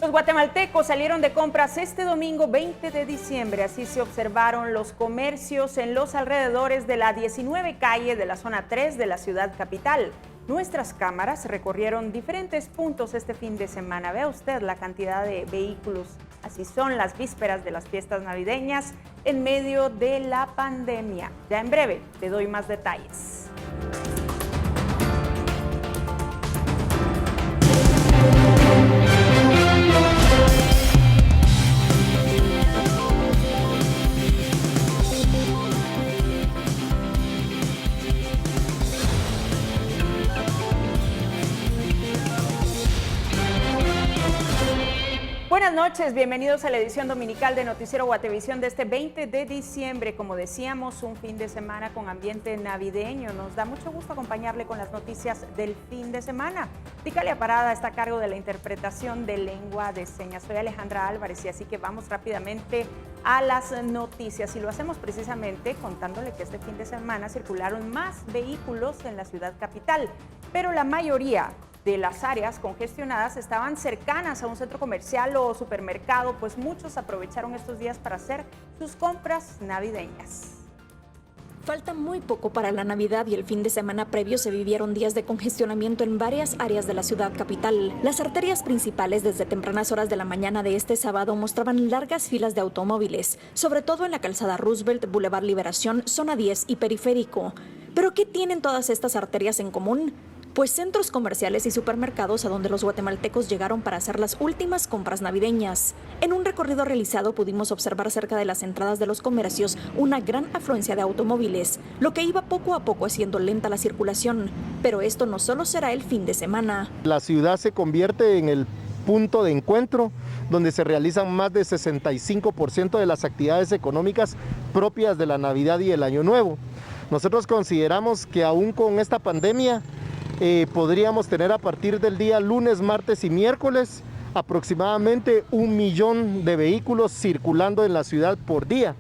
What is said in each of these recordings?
Los guatemaltecos salieron de compras este domingo 20 de diciembre. Así se observaron los comercios en los alrededores de la 19 calle de la zona 3 de la ciudad capital. Nuestras cámaras recorrieron diferentes puntos este fin de semana. Vea usted la cantidad de vehículos. Así son las vísperas de las fiestas navideñas en medio de la pandemia. Ya en breve te doy más detalles. Buenas noches, bienvenidos a la edición dominical de Noticiero Guatevisión de este 20 de diciembre. Como decíamos, un fin de semana con ambiente navideño. Nos da mucho gusto acompañarle con las noticias del fin de semana. Ticalia Parada está a cargo de la interpretación de lengua de señas. Soy Alejandra Álvarez y así que vamos rápidamente a las noticias. Y lo hacemos precisamente contándole que este fin de semana circularon más vehículos en la ciudad capital, pero la mayoría de las áreas congestionadas estaban cercanas a un centro comercial o supermercado, pues muchos aprovecharon estos días para hacer sus compras navideñas. Falta muy poco para la Navidad y el fin de semana previo se vivieron días de congestionamiento en varias áreas de la ciudad capital. Las arterias principales desde tempranas horas de la mañana de este sábado mostraban largas filas de automóviles, sobre todo en la calzada Roosevelt, Boulevard Liberación, Zona 10 y Periférico. ¿Pero qué tienen todas estas arterias en común? Pues centros comerciales y supermercados a donde los guatemaltecos llegaron para hacer las últimas compras navideñas. En un recorrido realizado pudimos observar cerca de las entradas de los comercios una gran afluencia de automóviles, lo que iba poco a poco haciendo lenta la circulación. Pero esto no solo será el fin de semana. La ciudad se convierte en el punto de encuentro donde se realizan más de 65% de las actividades económicas propias de la Navidad y el Año Nuevo. Nosotros consideramos que aún con esta pandemia podríamos tener a partir del día lunes, martes y miércoles aproximadamente 1 millón de vehículos circulando en la ciudad por día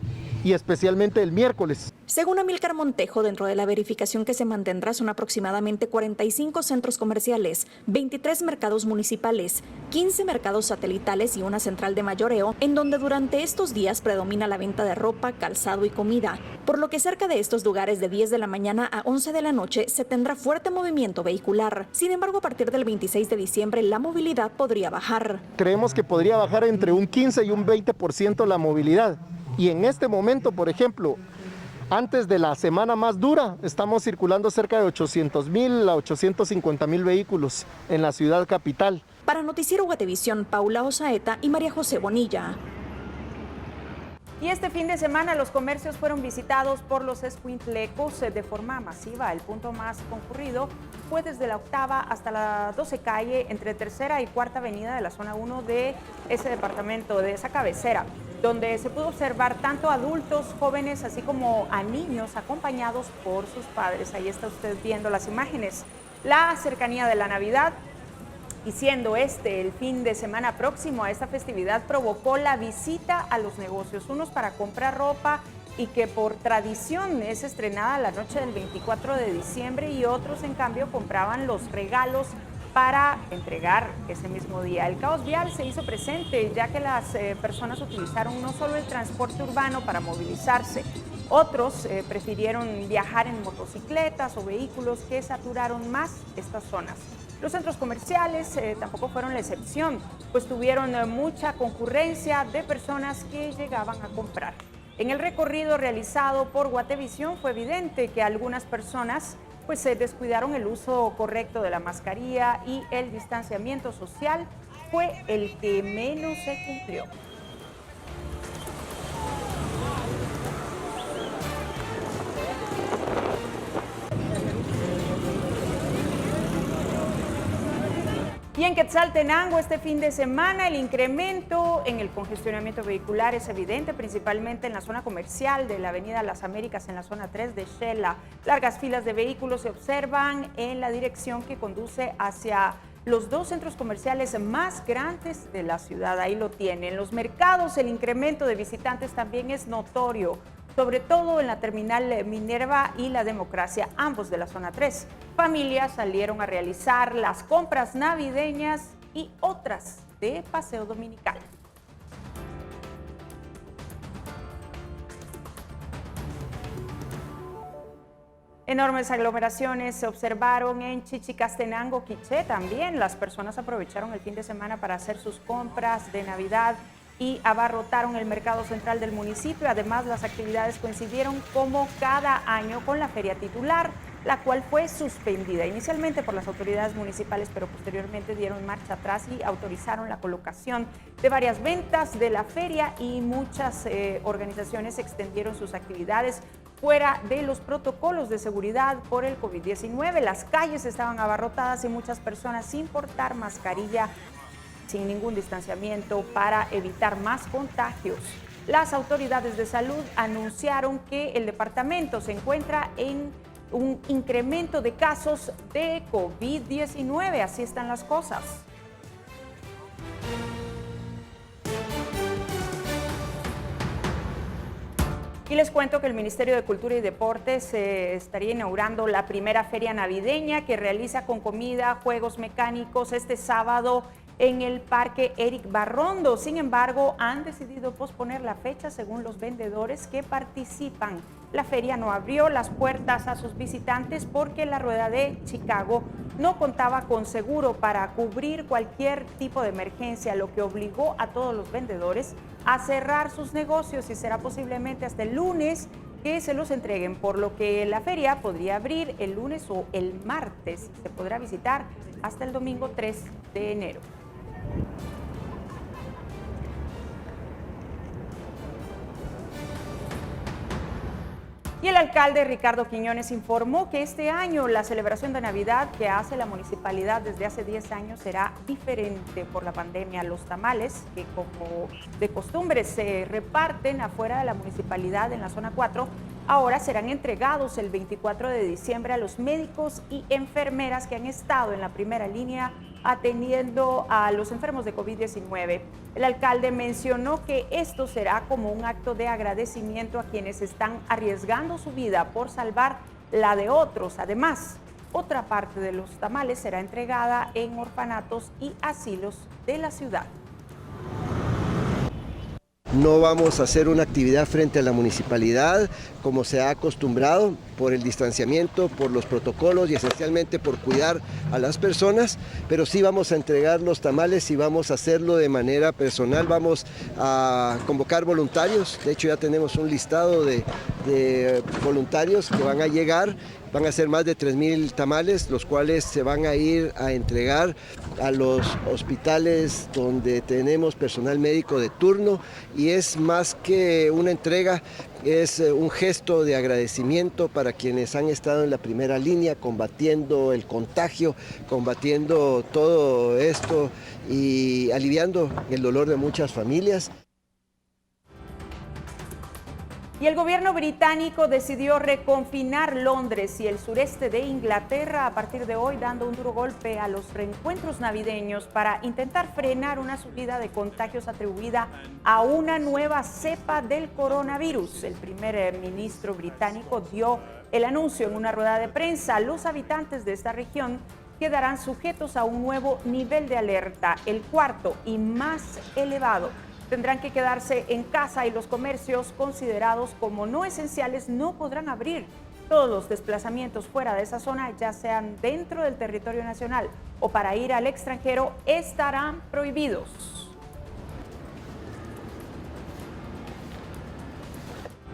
y especialmente el miércoles. Según Amílcar Montejo, dentro de la verificación que se mantendrá son aproximadamente 45 centros comerciales, 23 mercados municipales, 15 mercados satelitales y una central de mayoreo, en donde durante estos días predomina la venta de ropa, calzado y comida, por lo que cerca de estos lugares de 10 de la mañana a 11 de la noche se tendrá fuerte movimiento vehicular. Sin embargo, a partir del 26 de diciembre la movilidad podría bajar. Creemos que podría bajar entre un 15 y un 20% la movilidad. Y en este momento, por ejemplo, antes de la semana más dura, estamos circulando cerca de 800,000 a 850,000 vehículos en la ciudad capital. Para Noticiero Guatevisión, Paula Osaeta y María José Bonilla. Y este fin de semana los comercios fueron visitados por los escuintlecos de forma masiva. El punto más concurrido fue desde la 8ª hasta la 12 calle, entre 3ª y 4ª avenida de la zona 1 de ese departamento, de esa cabecera, donde se pudo observar tanto adultos, jóvenes, así como a niños acompañados por sus padres. Ahí está usted viendo las imágenes. La cercanía de la Navidad y siendo este el fin de semana próximo a esta festividad provocó la visita a los negocios, unos para comprar ropa y que por tradición es estrenada la noche del 24 de diciembre y otros en cambio compraban los regalos para entregar ese mismo día. El caos vial se hizo presente ya que las personas utilizaron no solo el transporte urbano para movilizarse, otros prefirieron viajar en motocicletas o vehículos que saturaron más estas zonas. Los centros comerciales tampoco fueron la excepción, pues tuvieron mucha concurrencia de personas que llegaban a comprar. En el recorrido realizado por Guatevisión fue evidente que algunas personas se descuidaron el uso correcto de la mascarilla y el distanciamiento social fue el que menos se cumplió. Y en Quetzaltenango este fin de semana el incremento en el congestionamiento vehicular es evidente, principalmente en la zona comercial de la Avenida Las Américas, en la zona 3 de Xela. Largas filas de vehículos se observan en la dirección que conduce hacia los dos centros comerciales más grandes de la ciudad. Ahí lo tienen. En los mercados el incremento de visitantes también es notorio, sobre todo en la terminal Minerva y la Democracia, ambos de la zona 3. Familias salieron a realizar las compras navideñas y otras de paseo dominical. Enormes aglomeraciones se observaron en Chichicastenango, Quiché. También las personas aprovecharon el fin de semana para hacer sus compras de Navidad y abarrotaron el mercado central del municipio. Además, las actividades coincidieron como cada año con la feria titular, la cual fue suspendida inicialmente por las autoridades municipales, pero posteriormente dieron marcha atrás y autorizaron la colocación de varias ventas de la feria, y muchas organizaciones extendieron sus actividades fuera de los protocolos de seguridad por el COVID-19. Las calles estaban abarrotadas y muchas personas sin portar mascarilla, sin ningún distanciamiento para evitar más contagios. Las autoridades de salud anunciaron que el departamento se encuentra en un incremento de casos de COVID-19. Así están las cosas. Y les cuento que el Ministerio de Cultura y Deportes estaría inaugurando la primera feria navideña que realiza con comida, juegos mecánicos este sábado en el Parque Eric Barrondo. Sin embargo, han decidido posponer la fecha según los vendedores que participan. La feria no abrió las puertas a sus visitantes porque la rueda de Chicago no contaba con seguro para cubrir cualquier tipo de emergencia, lo que obligó a todos los vendedores a cerrar sus negocios, y será posiblemente hasta el lunes que se los entreguen, por lo que la feria podría abrir el lunes o el martes. Se podrá visitar hasta el domingo 3 de enero. Y el alcalde Ricardo Quiñones informó que este año la celebración de Navidad que hace la municipalidad desde hace 10 años será diferente por la pandemia. Los tamales, que como de costumbre se reparten afuera de la municipalidad en la zona 4, ahora serán entregados el 24 de diciembre a los médicos y enfermeras que han estado en la primera línea atendiendo a los enfermos de COVID-19. El alcalde mencionó que esto será como un acto de agradecimiento a quienes están arriesgando su vida por salvar la de otros. Además, otra parte de los tamales será entregada en orfanatos y asilos de la ciudad. No vamos a hacer una actividad frente a la municipalidad como se ha acostumbrado, por el distanciamiento, por los protocolos y esencialmente por cuidar a las personas, pero sí vamos a entregar los tamales y vamos a hacerlo de manera personal. Vamos a convocar voluntarios. De hecho, ya tenemos un listado de voluntarios que van a llegar. Van a ser más de 3,000 tamales, los cuales se van a ir a entregar a los hospitales donde tenemos personal médico de turno, y es más que una entrega, es un gesto de agradecimiento para quienes han estado en la primera línea combatiendo el contagio, combatiendo todo esto y aliviando el dolor de muchas familias. Y el gobierno británico decidió reconfinar Londres y el sureste de Inglaterra a partir de hoy, dando un duro golpe a los reencuentros navideños para intentar frenar una subida de contagios atribuida a una nueva cepa del coronavirus. El primer ministro británico dio el anuncio en una rueda de prensa. Los habitantes de esta región quedarán sujetos a un nuevo nivel de alerta, el cuarto y más elevado. Tendrán que quedarse en casa y los comercios considerados como no esenciales no podrán abrir. Todos los desplazamientos fuera de esa zona, ya sean dentro del territorio nacional o para ir al extranjero, estarán prohibidos.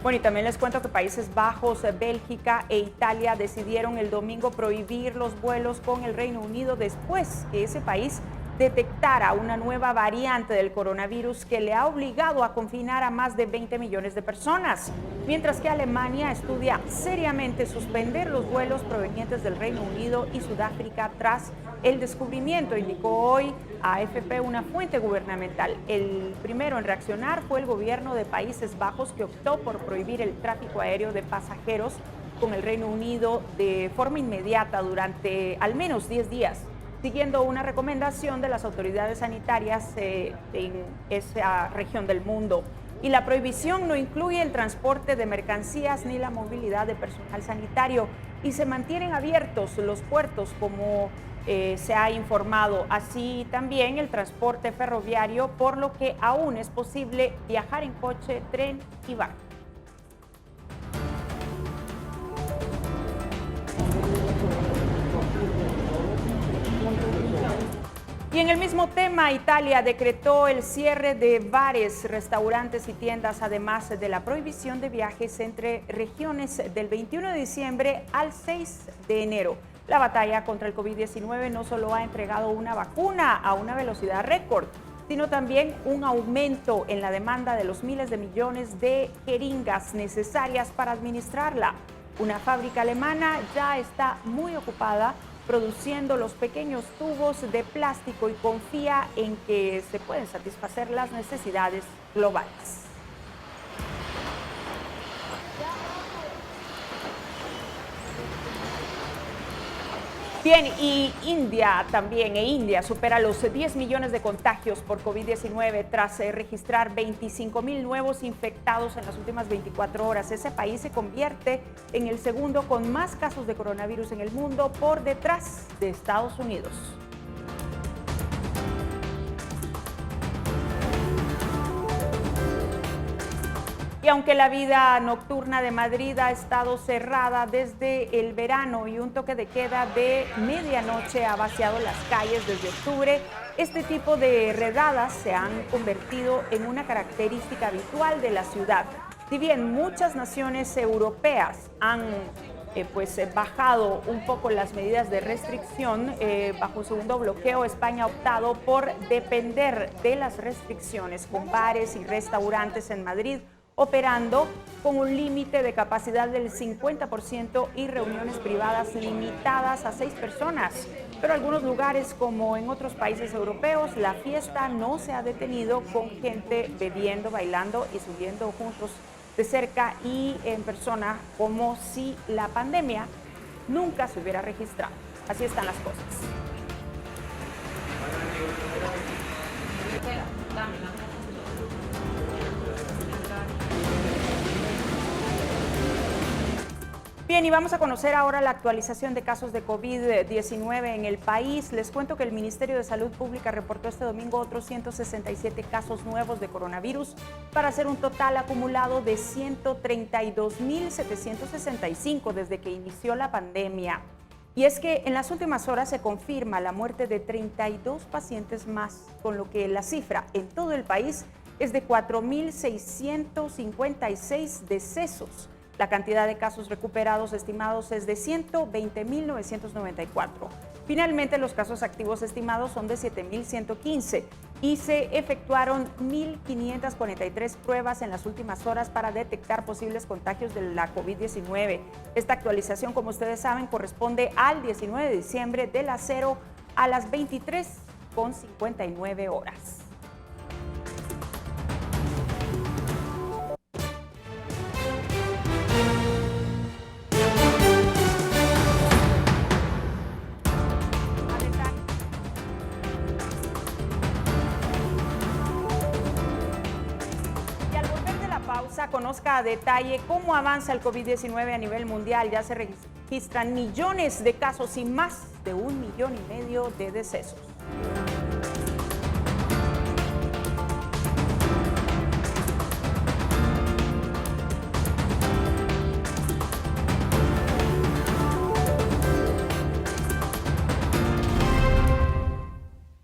Bueno, y también les cuento que Países Bajos, Bélgica e Italia decidieron el domingo prohibir los vuelos con el Reino Unido después que ese país detectara una nueva variante del coronavirus que le ha obligado a confinar a más de 20 millones de personas, mientras que Alemania estudia seriamente suspender los vuelos provenientes del Reino Unido y Sudáfrica tras el descubrimiento, indicó hoy a AFP una fuente gubernamental. El primero en reaccionar fue el gobierno de Países Bajos, que optó por prohibir el tráfico aéreo de pasajeros con el Reino Unido de forma inmediata durante al menos 10 días. Siguiendo una recomendación de las autoridades sanitarias en esa región del mundo. Y la prohibición no incluye el transporte de mercancías ni la movilidad de personal sanitario, y se mantienen abiertos los puertos como se ha informado, así también el transporte ferroviario, por lo que aún es posible viajar en coche, tren y barco. Y en el mismo tema, Italia decretó el cierre de bares, restaurantes y tiendas, además de la prohibición de viajes entre regiones del 21 de diciembre al 6 de enero. La batalla contra el COVID-19 no solo ha entregado una vacuna a una velocidad récord, sino también un aumento en la demanda de los miles de millones de jeringas necesarias para administrarla. Una fábrica alemana ya está muy ocupada produciendo los pequeños tubos de plástico y confía en que se pueden satisfacer las necesidades globales. Bien, y India supera los 10 millones de contagios por COVID-19 tras registrar 25,000 nuevos infectados en las últimas 24 horas. Ese país se convierte en el segundo con más casos de coronavirus en el mundo, por detrás de Estados Unidos. Y aunque la vida nocturna de Madrid ha estado cerrada desde el verano y un toque de queda de medianoche ha vaciado las calles desde octubre, este tipo de redadas se han convertido en una característica habitual de la ciudad. Si bien muchas naciones europeas han bajado un poco las medidas de restricción, bajo un segundo bloqueo, España ha optado por depender de las restricciones, con bares y restaurantes en Madrid operando con un límite de capacidad del 50% y reuniones privadas limitadas a 6 personas. Pero en algunos lugares, como en otros países europeos, la fiesta no se ha detenido, con gente bebiendo, bailando y subiendo juntos de cerca y en persona, como si la pandemia nunca se hubiera registrado. Así están las cosas. Bien, y vamos a conocer ahora la actualización de casos de COVID-19 en el país. Les cuento que el Ministerio de Salud Pública reportó este domingo otros 167 casos nuevos de coronavirus, para hacer un total acumulado de 132.765 desde que inició la pandemia. Y es que en las últimas horas se confirma la muerte de 32 pacientes más, con lo que la cifra en todo el país es de 4.656 decesos. La cantidad de casos recuperados estimados es de 120.994. Finalmente, los casos activos estimados son de 7.115 y se efectuaron 1.543 pruebas en las últimas horas para detectar posibles contagios de la COVID-19. Esta actualización, como ustedes saben, corresponde al 19 de diciembre de las 0 a las 23:59 horas. Conozca a detalle cómo avanza el COVID-19 a nivel mundial. Ya se registran millones de casos y más de 1,5 millones de decesos.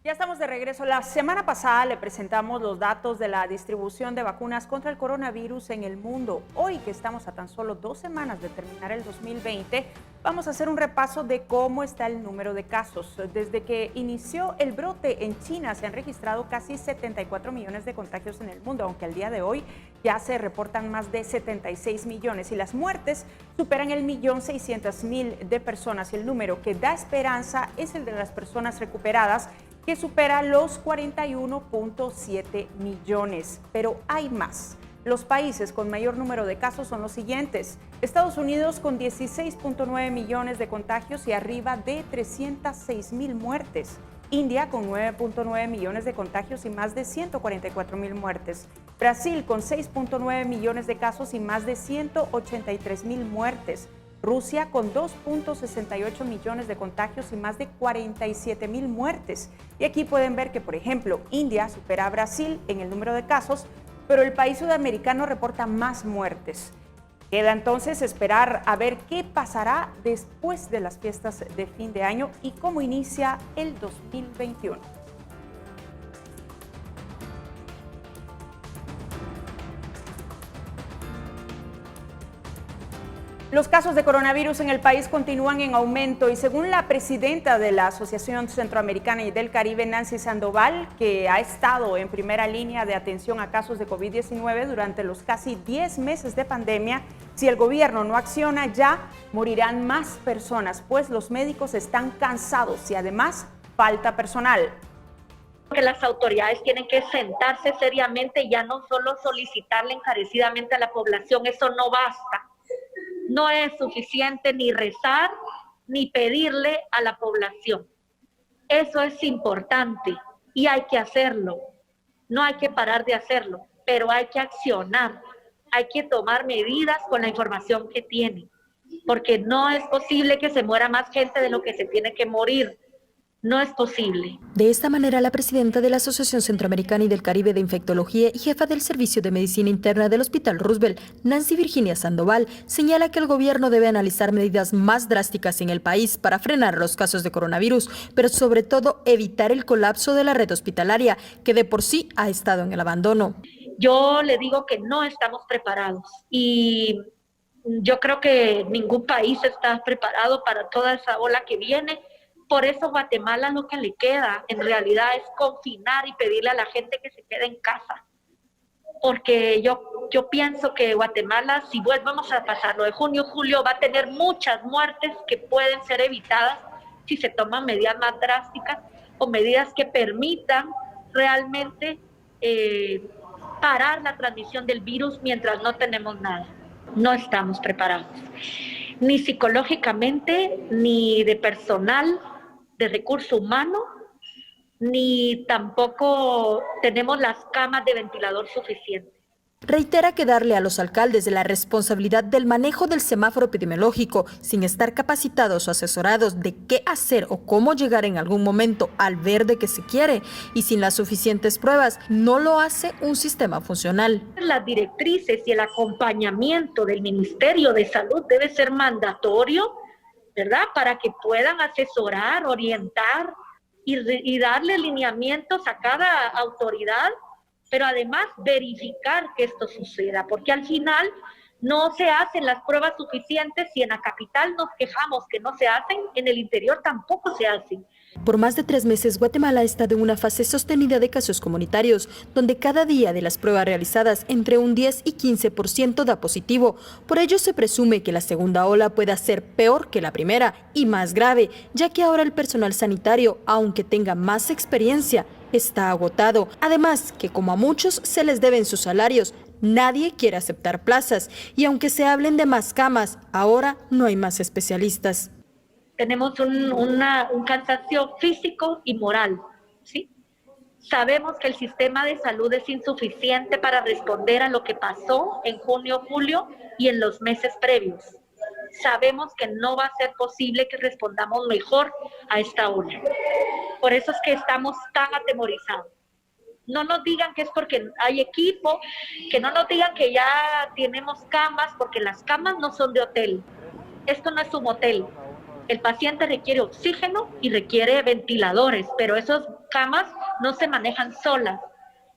Ya estamos de regreso. La semana pasada le presentamos los datos de la distribución de vacunas contra el coronavirus en el mundo. Hoy, que estamos a tan solo 2 semanas de terminar el 2020, vamos a hacer un repaso de cómo está el número de casos. Desde que inició el brote en China se han registrado casi 74 millones de contagios en el mundo, aunque al día de hoy ya se reportan más de 76 millones y las muertes superan el 1.600.000 de personas. El número que da esperanza es el de las personas recuperadas, que supera los 41.7 millones. Pero hay más. Los países con mayor número de casos son los siguientes: Estados Unidos con 16.9 millones de contagios y arriba de 306,000 muertes. India con 9.9 millones de contagios y más de 144,000 muertes. Brasil con 6.9 millones de casos y más de 183,000 muertes. Rusia con 2.68 millones de contagios y más de 47,000 muertes. Y aquí pueden ver que, por ejemplo, India supera a Brasil en el número de casos, pero el país sudamericano reporta más muertes. Queda entonces esperar a ver qué pasará después de las fiestas de fin de año y cómo inicia el 2021. Los casos de coronavirus en el país continúan en aumento y según la presidenta de la Asociación Centroamericana y del Caribe, Nancy Sandoval, que ha estado en primera línea de atención a casos de COVID-19 durante los casi 10 meses de pandemia, si el gobierno no acciona ya morirán más personas, pues los médicos están cansados y además falta personal. Que las autoridades tienen que sentarse seriamente y ya no solo solicitarle encarecidamente a la población, eso no basta. No es suficiente ni rezar ni pedirle a la población. Eso es importante y hay que hacerlo. No hay que parar de hacerlo, pero hay que accionar. Hay que tomar medidas con la información que tiene, porque no es posible que se muera más gente de lo que se tiene que morir. No es posible. De esta manera, la presidenta de la Asociación Centroamericana y del Caribe de Infectología y jefa del Servicio de Medicina Interna del Hospital Roosevelt, Nancy Virginia Sandoval, señala que el gobierno debe analizar medidas más drásticas en el país para frenar los casos de coronavirus, pero sobre todo evitar el colapso de la red hospitalaria, que de por sí ha estado en el abandono. Yo le digo que no estamos preparados y yo creo que ningún país está preparado para toda esa ola que viene. Por eso Guatemala lo que le queda en realidad es confinar y pedirle a la gente que se quede en casa. Porque yo pienso que Guatemala, si volvemos a pasar lo de junio, julio, va a tener muchas muertes que pueden ser evitadas si se toman medidas más drásticas o medidas que permitan realmente parar la transmisión del virus mientras no tenemos nada. No estamos preparados, ni psicológicamente, ni de personal, de recurso humano, ni tampoco tenemos las camas de ventilador suficientes. Reitera que darle a los alcaldes la responsabilidad del manejo del semáforo epidemiológico sin estar capacitados o asesorados de qué hacer o cómo llegar en algún momento al verde que se quiere y sin las suficientes pruebas no lo hace un sistema funcional. Las directrices y el acompañamiento del Ministerio de Salud debe ser mandatorio, ¿verdad? Para que puedan asesorar, orientar y darle lineamientos a cada autoridad, pero además verificar que esto suceda, porque al final no se hacen las pruebas suficientes y en la capital nos quejamos que no se hacen, en el interior tampoco se hacen. Por más de 3 meses, Guatemala ha estado en una fase sostenida de casos comunitarios, donde cada día de las pruebas realizadas entre un 10 y 15% da positivo. Por ello se presume que la segunda ola pueda ser peor que la primera y más grave, ya que ahora el personal sanitario, aunque tenga más experiencia, está agotado. Además, que como a muchos se les deben sus salarios, nadie quiere aceptar plazas y aunque se hablen de más camas, ahora no hay más especialistas. Tenemos un cansancio físico y moral, ¿sí? Sabemos que el sistema de salud es insuficiente para responder a lo que pasó en junio, julio y en los meses previos. Sabemos que no va a ser posible que respondamos mejor a esta ola. Por eso es que estamos tan atemorizados. No nos digan que es porque hay equipo, que no nos digan que ya tenemos camas, porque las camas no son de hotel. Esto no es un hotel. El paciente requiere oxígeno y requiere ventiladores, pero esas camas no se manejan solas.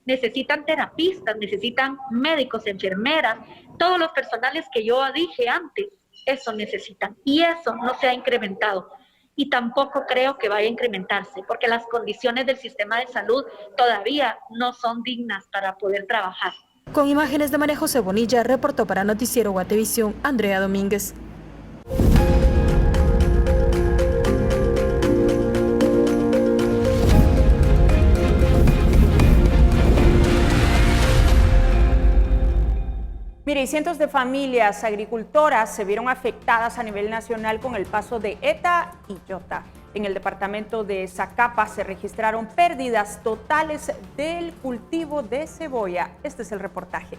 Necesitan terapistas, necesitan médicos, enfermeras, todos los personales que yo dije antes, eso necesitan. Y eso no se ha incrementado. Y tampoco creo que vaya a incrementarse, porque las condiciones del sistema de salud todavía no son dignas para poder trabajar. Con imágenes de María José Bonilla, reportó para Noticiero Guatevisión, Andrea Domínguez. Mire, y cientos de familias agricultoras se vieron afectadas a nivel nacional con el paso de ETA y Iota. En el departamento de Zacapa se registraron pérdidas totales del cultivo de cebolla. Este es el reportaje.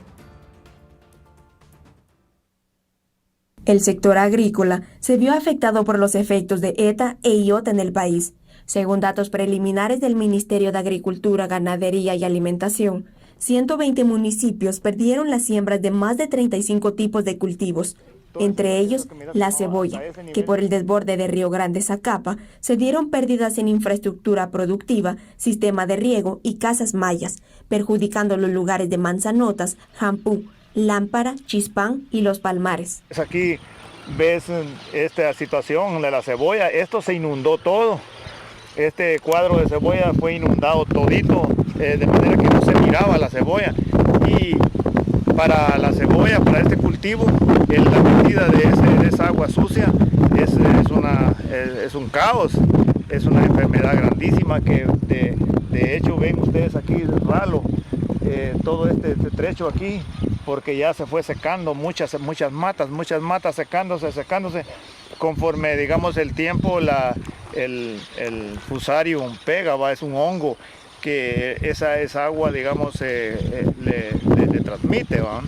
El sector agrícola se vio afectado por los efectos de ETA e IOTA en el país. Según datos preliminares del Ministerio de Agricultura, Ganadería y Alimentación, 120 municipios perdieron las siembras de más de 35 tipos de cultivos, entre ellos la cebolla, que por el desborde de Río Grande Zacapa se dieron pérdidas en infraestructura productiva, sistema de riego y casas mayas, perjudicando los lugares de Manzanotas, Jampú, Lámpara, Chispán y Los Palmares. Aquí ves esta situación de la cebolla, esto se inundó todo. Este cuadro de cebolla fue inundado todito, de manera que no se miraba la cebolla. Y para la cebolla, para este cultivo, la metida de esa agua sucia es un caos, es una enfermedad grandísima que de hecho ven ustedes aquí ralo, todo este trecho aquí, porque ya se fue secando muchas matas secándose, conforme digamos el tiempo el fusarium pega, es un hongo que esa agua digamos le transmite, ¿va?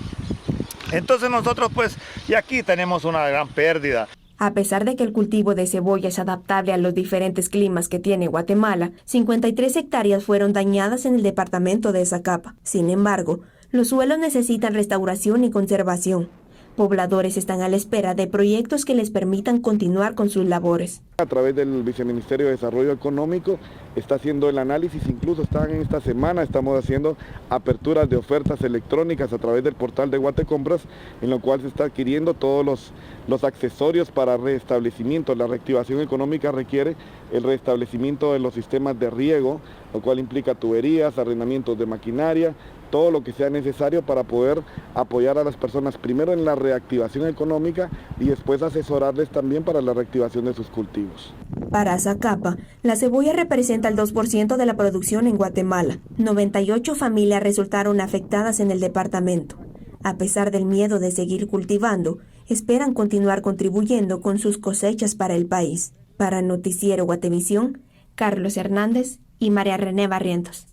Entonces nosotros pues y aquí tenemos una gran pérdida. A pesar de que el cultivo de cebolla es adaptable a los diferentes climas que tiene Guatemala, 53 hectáreas fueron dañadas en el departamento de Zacapa. Sin embargo, los suelos necesitan restauración y conservación. Pobladores están a la espera de proyectos que les permitan continuar con sus labores. A través del Viceministerio de Desarrollo Económico está haciendo el análisis, incluso en esta semana estamos haciendo aperturas de ofertas electrónicas a través del portal de Guatecompras, en lo cual se está adquiriendo todos los accesorios para restablecimiento. La reactivación económica requiere el restablecimiento de los sistemas de riego, lo cual implica tuberías, arrendamientos de maquinaria, todo lo que sea necesario para poder apoyar a las personas primero en la reactivación económica y después asesorarles también para la reactivación de sus cultivos. Para Zacapa, la cebolla representa el 2% de la producción en Guatemala. 98 familias resultaron afectadas en el departamento. A pesar del miedo de seguir cultivando, esperan continuar contribuyendo con sus cosechas para el país. Para Noticiero Guatevisión, Carlos Hernández y María René Barrientos.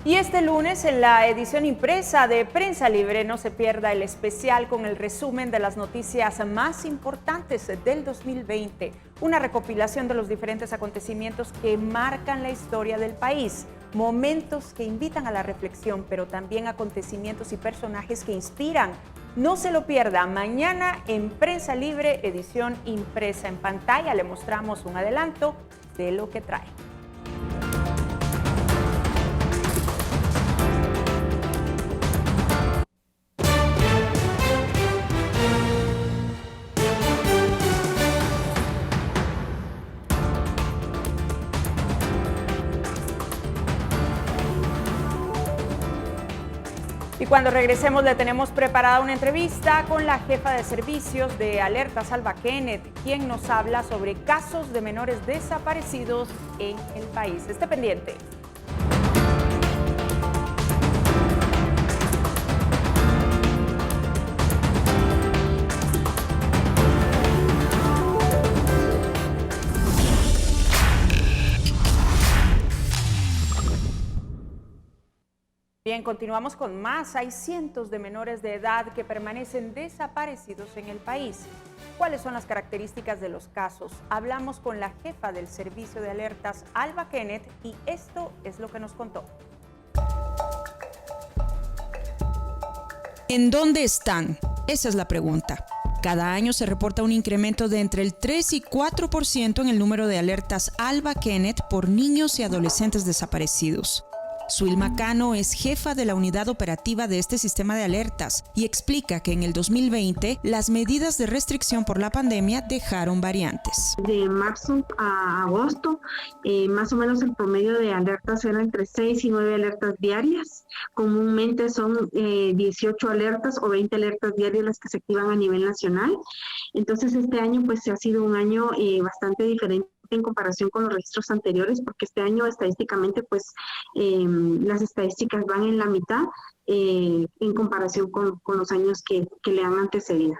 Y este lunes en la edición impresa de Prensa Libre no se pierda el especial con el resumen de las noticias más importantes del 2020, una recopilación de los diferentes acontecimientos que marcan la historia del país, momentos que invitan a la reflexión, pero también acontecimientos y personajes que inspiran. No se lo pierda, mañana en Prensa Libre, edición impresa. En pantalla le mostramos un adelanto de lo que trae. Y cuando regresemos le tenemos preparada una entrevista con la jefa de servicios de Alertas, Alba Kenneth, quien nos habla sobre casos de menores desaparecidos en el país. Esté pendiente. Bien, continuamos con más. Hay cientos de menores de edad que permanecen desaparecidos en el país. ¿Cuáles son las características de los casos? Hablamos con la jefa del Servicio de Alertas, Alba Kenneth, y esto es lo que nos contó. ¿En dónde están? Esa es la pregunta. Cada año se reporta un incremento de entre el 3 y 4% en el número de alertas Alba Kenneth por niños y adolescentes desaparecidos. Suilma Cano es jefa de la unidad operativa de este sistema de alertas y explica que en el 2020 las medidas de restricción por la pandemia dejaron variantes. De marzo a agosto, más o menos el promedio de alertas era entre 6 y 9 alertas diarias. Comúnmente son 18 alertas o 20 alertas diarias las que se activan a nivel nacional. Entonces este año pues ha sido un año bastante diferente en comparación con los registros anteriores, porque este año estadísticamente pues las estadísticas van en la mitad en comparación con los años que le han antecedido.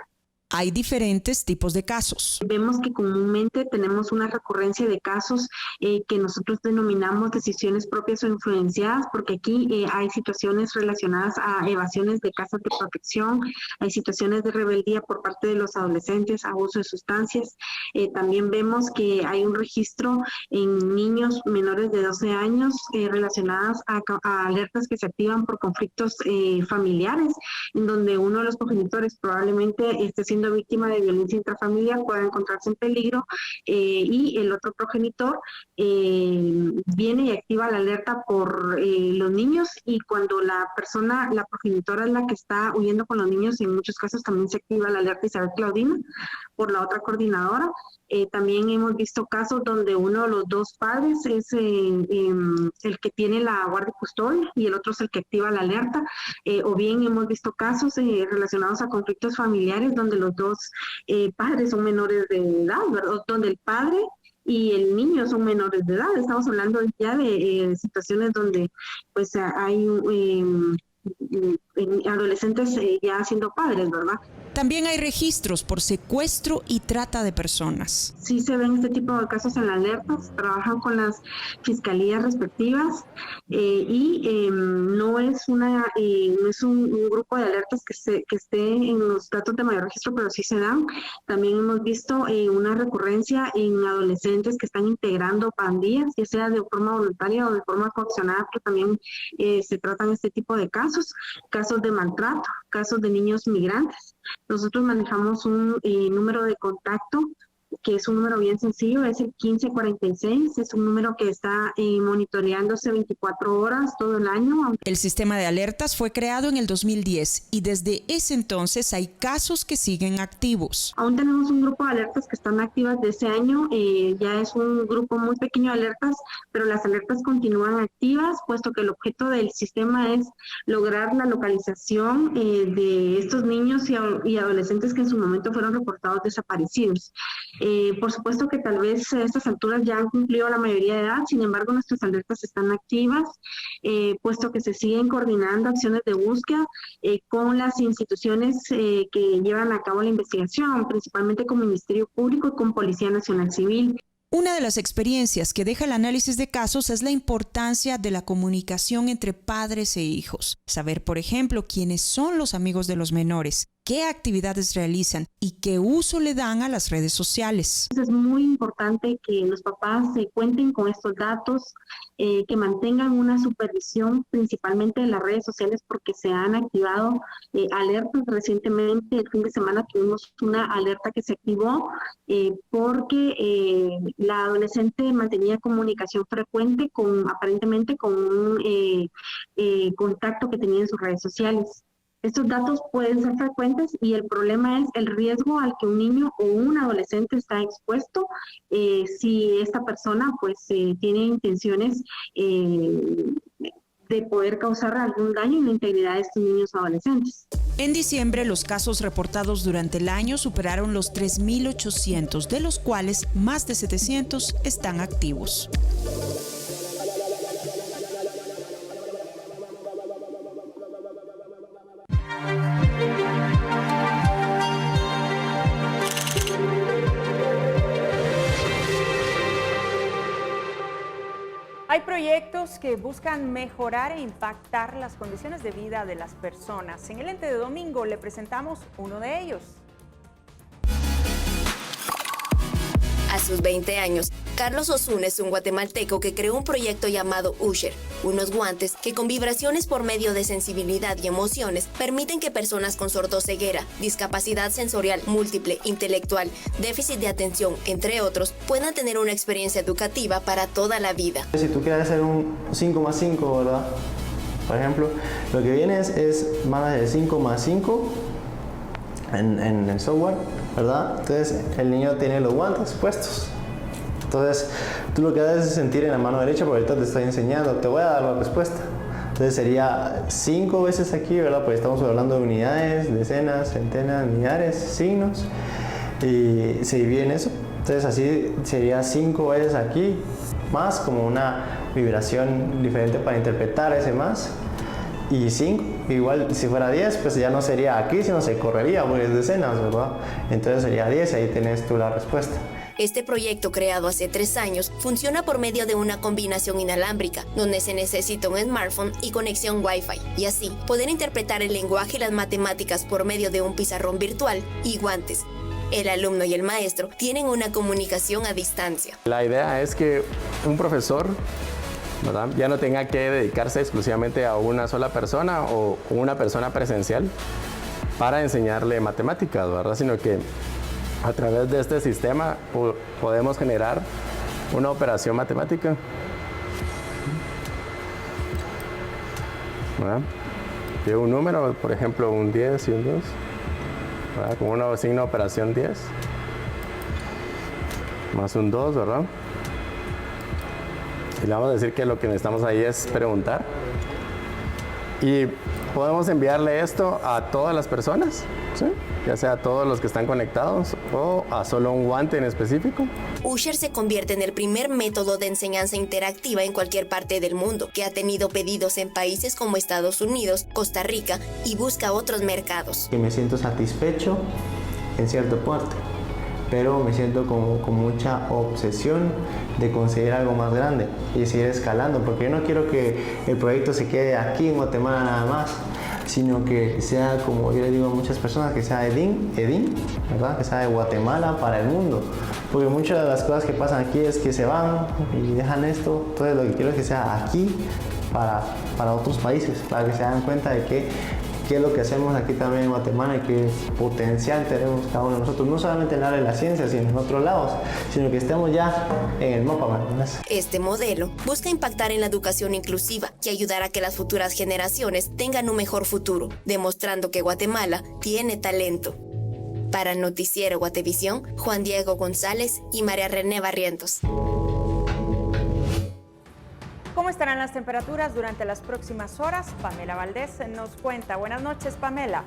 hay diferentes tipos de casos. Vemos que comúnmente tenemos una recurrencia de casos que nosotros denominamos decisiones propias o influenciadas, porque aquí hay situaciones relacionadas a evasiones de casas de protección, hay situaciones de rebeldía por parte de los adolescentes, abuso de sustancias. También vemos que hay un registro en niños menores de 12 años relacionadas a alertas que se activan por conflictos familiares, en donde uno de los progenitores probablemente esté siendo víctima de violencia intrafamiliar, pueda encontrarse en peligro y el otro progenitor viene y activa la alerta por los niños, y cuando la progenitora es la que está huyendo con los niños, en muchos casos también se activa la alerta Isabel Claudina por la otra coordinadora. También hemos visto casos donde uno de los dos padres es el que tiene la guardia y custodia y el otro es el que activa la alerta, o bien hemos visto casos relacionados a conflictos familiares donde los dos padres son menores de edad, ¿verdad? Donde el padre y el niño son menores de edad. Estamos hablando ya de situaciones donde pues hay adolescentes ya siendo padres, ¿verdad? También hay registros por secuestro y trata de personas. Sí se ven este tipo de casos en las alertas, trabajan con las fiscalías respectivas y no es un grupo de alertas que esté en los datos de mayor registro, pero sí se dan. También hemos visto una recurrencia en adolescentes que están integrando pandillas, ya sea de forma voluntaria o de forma coaccionada, pero también se tratan este tipo de casos de maltrato, casos de niños migrantes. Nosotros manejamos un número de contacto que es un número bien sencillo, es el 1546, es un número que está monitoreándose 24 horas todo el año. El sistema de alertas fue creado en el 2010 y desde ese entonces hay casos que siguen activos. Aún tenemos un grupo de alertas que están activas de ese año, ya es un grupo muy pequeño de alertas, pero las alertas continúan activas, puesto que el objeto del sistema es lograr la localización de estos niños y adolescentes que en su momento fueron reportados desaparecidos. Por supuesto que tal vez a estas alturas ya han cumplido la mayoría de edad, sin embargo nuestras alertas están activas, puesto que se siguen coordinando acciones de búsqueda con las instituciones que llevan a cabo la investigación, principalmente con Ministerio Público y con Policía Nacional Civil. Una de las experiencias que deja el análisis de casos es la importancia de la comunicación entre padres e hijos. Saber, por ejemplo, quiénes son los amigos de los menores, qué actividades realizan y qué uso le dan a las redes sociales. Es muy importante que los papás cuenten con estos datos, que mantengan una supervisión principalmente de las redes sociales, porque se han activado alertas. Recientemente, el fin de semana, tuvimos una alerta que se activó porque la adolescente mantenía comunicación frecuente aparentemente con un contacto que tenía en sus redes sociales. Estos datos pueden ser frecuentes y el problema es el riesgo al que un niño o un adolescente está expuesto si esta persona pues tiene intenciones de poder causar algún daño en la integridad de estos niños o adolescentes. En diciembre, los casos reportados durante el año superaron los 3.800, de los cuales más de 700 están activos. Hay proyectos que buscan mejorar e impactar las condiciones de vida de las personas. En el Ente de Domingo le presentamos uno de ellos. A sus 20 años, Carlos Osuna es un guatemalteco que creó un proyecto llamado Usher, unos guantes que con vibraciones por medio de sensibilidad y emociones permiten que personas con sordoceguera, discapacidad sensorial múltiple, intelectual, déficit de atención, entre otros, puedan tener una experiencia educativa para toda la vida. Si tú quieres hacer un 5 más 5, ¿verdad? Por ejemplo, lo que viene es van a ser 5 más 5 en el software, ¿verdad? Entonces el niño tiene los guantes puestos. Entonces tú lo que haces es sentir en la mano derecha, porque ahorita te estoy enseñando, te voy a dar la respuesta. Entonces sería 5 veces aquí, ¿verdad? Pues estamos hablando de unidades, decenas, centenas, millares, signos, y se divide en eso. Entonces así sería 5 veces aquí, más como una vibración diferente para interpretar ese más. y 5, igual si fuera 10, pues ya no sería aquí, sino se correría por decenas, ¿verdad? Entonces sería 10, ahí tienes tú la respuesta. Este proyecto, creado hace 3 años, funciona por medio de una combinación inalámbrica, donde se necesita un smartphone y conexión Wi-Fi, y así poder interpretar el lenguaje y las matemáticas por medio de un pizarrón virtual y guantes. El alumno y el maestro tienen una comunicación a distancia. La idea es que un profesor, ¿verdad?, ya no tenga que dedicarse exclusivamente a una sola persona o una persona presencial para enseñarle matemáticas, ¿verdad?, sino que a través de este sistema podemos generar una operación matemática, ¿verdad?, de un número, por ejemplo, un 10 y un 2, ¿verdad?, con una signo de operación 10, más un 2, ¿verdad? Y le vamos a decir que lo que necesitamos ahí es preguntar. Y podemos enviarle esto a todas las personas, ¿sí?, ya sea a todos los que están conectados o a solo un guante en específico. Usher se convierte en el primer método de enseñanza interactiva en cualquier parte del mundo, que ha tenido pedidos en países como Estados Unidos, Costa Rica y busca otros mercados. Y me siento satisfecho en cierto punto, pero me siento con mucha obsesión de conseguir algo más grande y seguir escalando, porque yo no quiero que el proyecto se quede aquí en Guatemala nada más, sino que sea, como yo le digo a muchas personas, que sea Edín, ¿verdad?, que sea de Guatemala para el mundo, porque muchas de las cosas que pasan aquí es que se van y dejan esto. Entonces lo que quiero es que sea aquí para otros países, para que se den cuenta de qué es lo que hacemos aquí también en Guatemala y qué potencial tenemos cada uno de nosotros, no solamente en el área de la ciencia, sino en otros lados, sino que estemos ya en el mapa, ¿verdad? Este modelo busca impactar en la educación inclusiva y ayudar a que las futuras generaciones tengan un mejor futuro, demostrando que Guatemala tiene talento. Para el noticiero Guatevisión, Juan Diego González y María René Barrientos. ¿Cómo estarán las temperaturas durante las próximas horas? Pamela Valdés nos cuenta. Buenas noches, Pamela.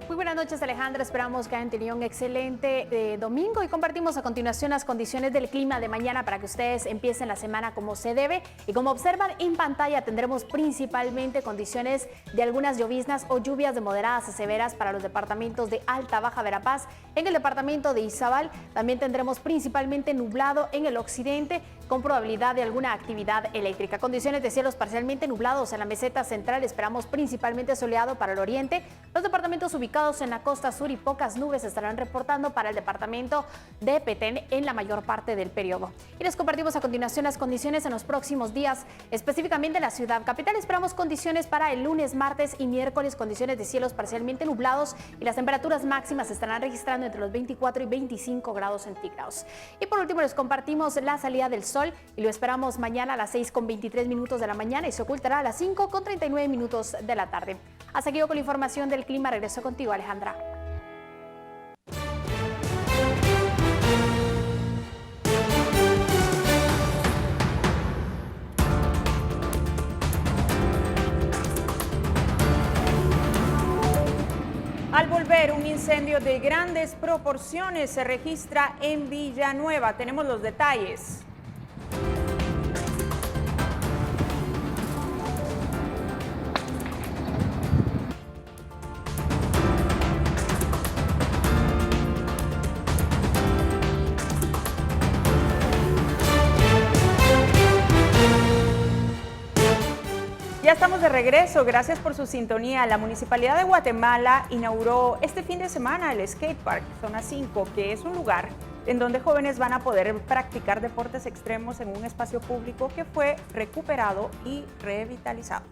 Muy buenas noches, Alejandra. Esperamos que hayan tenido un excelente domingo y compartimos a continuación las condiciones del clima de mañana para que ustedes empiecen la semana como se debe. Y como observan en pantalla, tendremos principalmente condiciones de algunas lloviznas o lluvias de moderadas a severas para los departamentos de Alta Baja Verapaz. En el departamento de Izabal también tendremos principalmente nublado en el occidente, con probabilidad de alguna actividad eléctrica. Condiciones de cielos parcialmente nublados en la meseta central, esperamos principalmente soleado para el oriente. Los departamentos ubicados en la costa sur y pocas nubes estarán reportando para el departamento de Petén en la mayor parte del periodo. Y les compartimos a continuación las condiciones en los próximos días, específicamente en la ciudad capital. Esperamos condiciones para el lunes, martes y miércoles, condiciones de cielos parcialmente nublados y las temperaturas máximas estarán registrando entre los 24 y 25 grados centígrados. Y por último les compartimos la salida del sol y lo esperamos mañana a las 6:23 de la mañana y se ocultará a las 5:39 de la tarde. Ha seguido con la información del clima. Regreso contigo, Alejandra. Al volver, un incendio de grandes proporciones se registra en Villanueva. Tenemos los detalles. Ya estamos de regreso, gracias por su sintonía. La Municipalidad de Guatemala inauguró este fin de semana el Skate Park Zona 5, que es un lugar en donde jóvenes van a poder practicar deportes extremos en un espacio público que fue recuperado y revitalizado.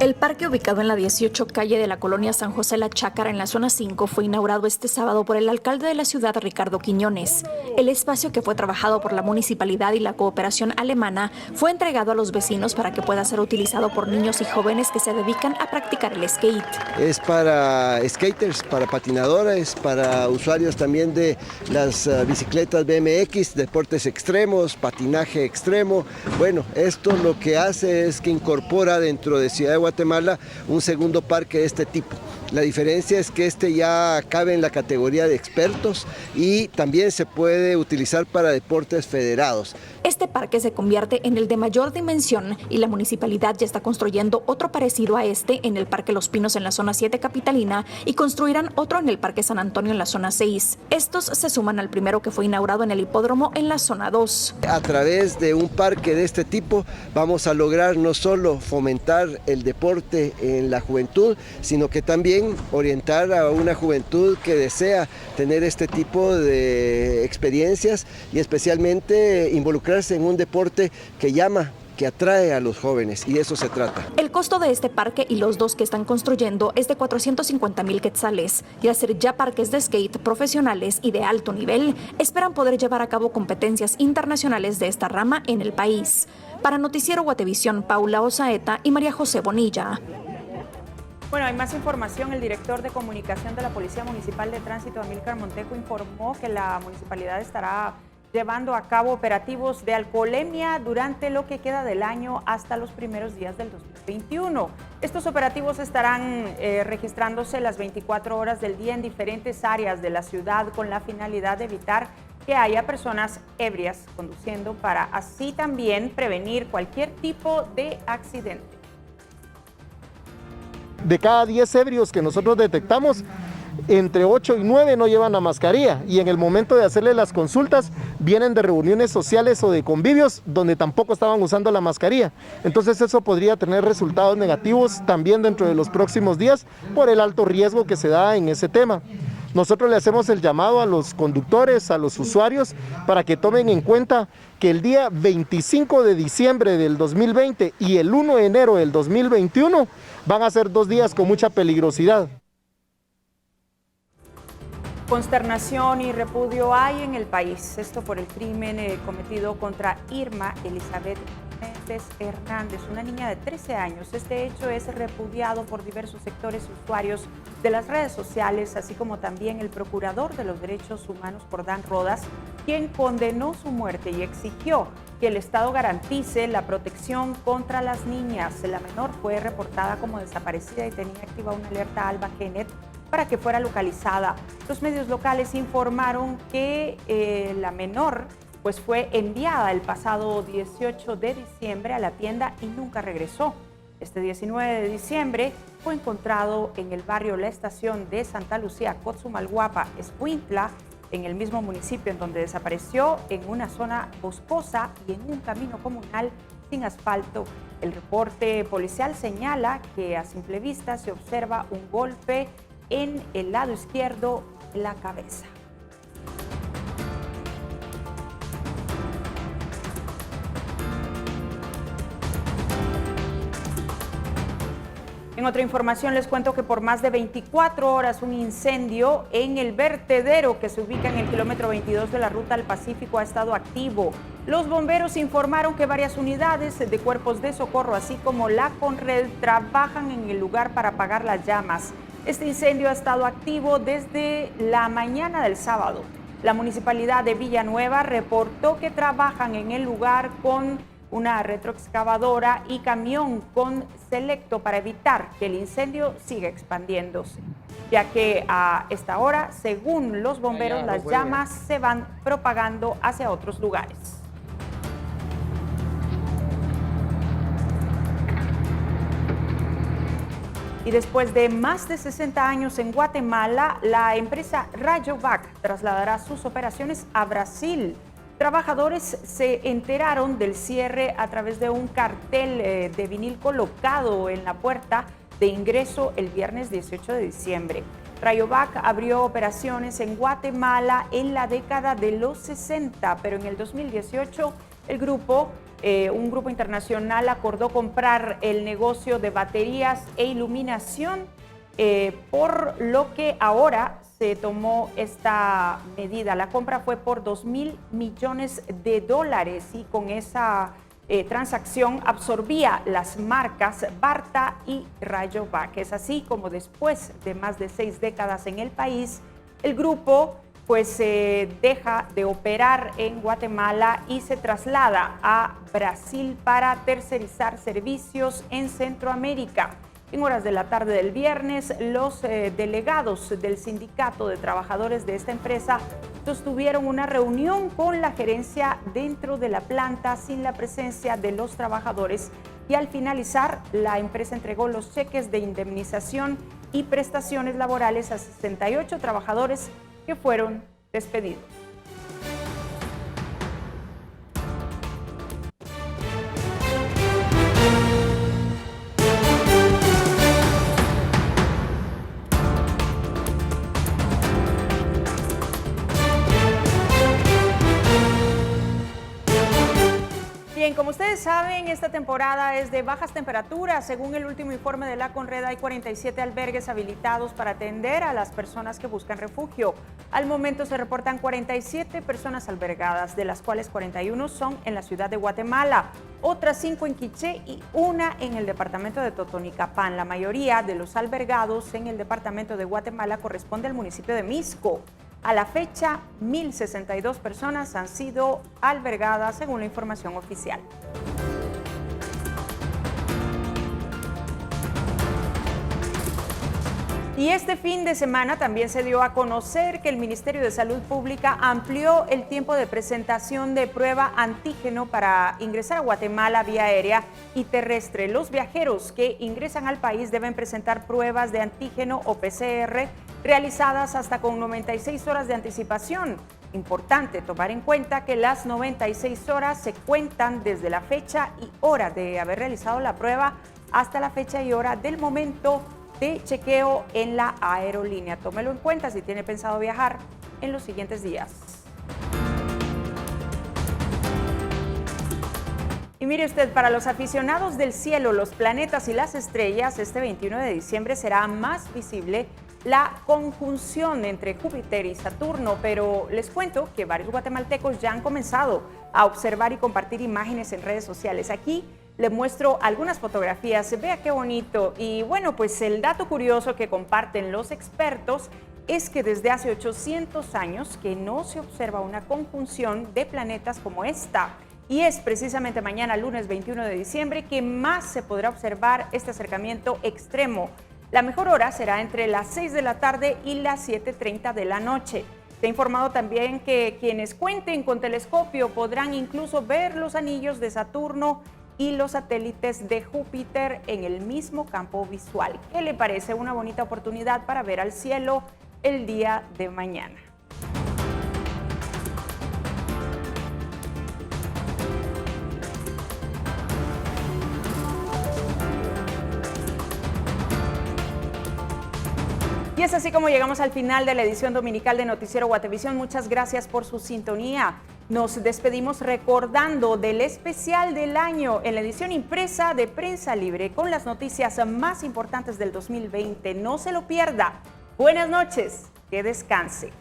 El parque, ubicado en la 18 calle de la colonia San José La Chácara, en la zona 5, fue inaugurado este sábado por el alcalde de la ciudad, Ricardo Quiñones. El espacio, que fue trabajado por la municipalidad y la cooperación alemana, fue entregado a los vecinos para que pueda ser utilizado por niños y jóvenes que se dedican a practicar el skate. Es para skaters, para patinadores, para usuarios también de las bicicletas BMX, deportes extremos, patinaje extremo. Bueno, esto lo que hace es que incorpora dentro de Ciudad de Guatemala un segundo parque de este tipo. La diferencia es que este ya cabe en la categoría de expertos y también se puede utilizar para deportes federados. Este parque se convierte en el de mayor dimensión y la municipalidad ya está construyendo otro parecido a este en el Parque Los Pinos en la zona 7 capitalina y construirán otro en el Parque San Antonio en la zona 6. Estos se suman al primero que fue inaugurado en el hipódromo en la zona 2. A través de un parque de este tipo vamos a lograr no solo fomentar el deporte en la juventud, sino que también orientar a una juventud que desea tener este tipo de experiencias y especialmente involucrarse en un deporte que llama, que atrae a los jóvenes, y de eso se trata. El costo de este parque y los dos que están construyendo es de 450,000 quetzales. Y al ser ya parques de skate profesionales y de alto nivel, esperan poder llevar a cabo competencias internacionales de esta rama en el país. Para Noticiero Guatevisión, Paula Osaeta y María José Bonilla. Bueno, hay más información. El director de comunicación de la Policía Municipal de Tránsito, Amílcar Montejo, informó que la municipalidad estará llevando a cabo operativos de alcoholemia durante lo que queda del año hasta los primeros días del 2021. Estos operativos estarán registrándose las 24 horas del día en diferentes áreas de la ciudad con la finalidad de evitar que haya personas ebrias conduciendo para así también prevenir cualquier tipo de accidente. De cada 10 ebrios que nosotros detectamos, entre 8 y 9 no llevan la mascarilla, y en el momento de hacerle las consultas vienen de reuniones sociales o de convivios donde tampoco estaban usando la mascarilla. Entonces eso podría tener resultados negativos también dentro de los próximos días por el alto riesgo que se da en ese tema. Nosotros le hacemos el llamado a los conductores, a los usuarios, para que tomen en cuenta que el día 25 de diciembre del 2020 y el 1 de enero del 2021 van a ser 2 días con mucha peligrosidad. Consternación y repudio hay en el país, esto por el crimen cometido contra Irma Elizabeth Méndez Hernández, una niña de 13 años. Este hecho es repudiado por diversos sectores y usuarios de las redes sociales, así como también el procurador de los derechos humanos, Jordán Rodas, quien condenó su muerte y exigió que el Estado garantice la protección contra las niñas. La menor fue reportada como desaparecida y tenía activa una alerta Alba Kenneth para que fuera localizada. Los medios locales informaron que la menor pues fue enviada el pasado 18 de diciembre a la tienda y nunca regresó. Este 19 de diciembre fue encontrado en el barrio La Estación de Santa Lucía, Cotzumalguapa, Escuintla, en el mismo municipio en donde desapareció, en una zona boscosa y en un camino comunal sin asfalto. El reporte policial señala que a simple vista se observa un golpe en el lado izquierdo de la cabeza. En otra información les cuento que por más de 24 horas un incendio en el vertedero que se ubica en el kilómetro 22 de la Ruta al Pacífico ha estado activo. Los bomberos informaron que varias unidades de cuerpos de socorro, así como la Conred, trabajan en el lugar para apagar las llamas. Este incendio ha estado activo desde la mañana del sábado. La municipalidad de Villanueva reportó que trabajan en el lugar con una retroexcavadora y camión con selecto para evitar que el incendio siga expandiéndose, ya que a esta hora, según los bomberos, las llamas se van propagando hacia otros lugares. Y después de más de 60 años en Guatemala, la empresa Rayovac trasladará sus operaciones a Brasil. Trabajadores se enteraron del cierre a través de un cartel de vinil colocado en la puerta de ingreso el viernes 18 de diciembre. Rayovac abrió operaciones en Guatemala en la década de los 60, pero en el 2018 el grupo un grupo internacional acordó comprar el negocio de baterías e iluminación, por lo que ahora se tomó esta medida. La compra fue por $2,000 millones y con esa transacción absorbía las marcas Barta y Rayovac. Es así como después de más de 6 décadas en el país, el grupo pues deja de operar en Guatemala y se traslada a Brasil para tercerizar servicios en Centroamérica. En horas de la tarde del viernes, los delegados del Sindicato de Trabajadores de esta empresa sostuvieron una reunión con la gerencia dentro de la planta sin la presencia de los trabajadores y al finalizar, la empresa entregó los cheques de indemnización y prestaciones laborales a 68 trabajadores que fueron despedidos. Bien, como ustedes saben, esta temporada es de bajas temperaturas. Según el último informe de la Conred, hay 47 albergues habilitados para atender a las personas que buscan refugio. Al momento se reportan 47 personas albergadas, de las cuales 41 son en la ciudad de Guatemala, otras 5 en Quiché y 1 en el departamento de Totonicapán. La mayoría de los albergados en el departamento de Guatemala corresponde al municipio de Misco. A la fecha, 1.062 personas han sido albergadas según la información oficial. Y este fin de semana también se dio a conocer que el Ministerio de Salud Pública amplió el tiempo de presentación de prueba antígeno para ingresar a Guatemala vía aérea y terrestre. Los viajeros que ingresan al país deben presentar pruebas de antígeno o PCR realizadas hasta con 96 horas de anticipación. Importante tomar en cuenta que las 96 horas se cuentan desde la fecha y hora de haber realizado la prueba hasta la fecha y hora del momento de chequeo en la aerolínea. Tómelo en cuenta si tiene pensado viajar en los siguientes días. Y mire usted, para los aficionados del cielo, los planetas y las estrellas, este 21 de diciembre será más visible la conjunción entre Júpiter y Saturno, pero les cuento que varios guatemaltecos ya han comenzado a observar y compartir imágenes en redes sociales. Aquí le muestro algunas fotografías, vea qué bonito. Y bueno, pues el dato curioso que comparten los expertos es que desde hace 800 años que no se observa una conjunción de planetas como esta. Y es precisamente mañana, lunes 21 de diciembre, que más se podrá observar este acercamiento extremo. La mejor hora será entre las 6 de la tarde y las 7:30 de la noche. Se ha informado también que quienes cuenten con telescopio podrán incluso ver los anillos de Saturno y los satélites de Júpiter en el mismo campo visual. ¿Qué le parece? Una bonita oportunidad para ver al cielo el día de mañana. Y es así como llegamos al final de la edición dominical de Noticiero Guatevisión. Muchas gracias por su sintonía. Nos despedimos recordando del especial del año en la edición impresa de Prensa Libre con las noticias más importantes del 2020. No se lo pierda. Buenas noches, que descanse.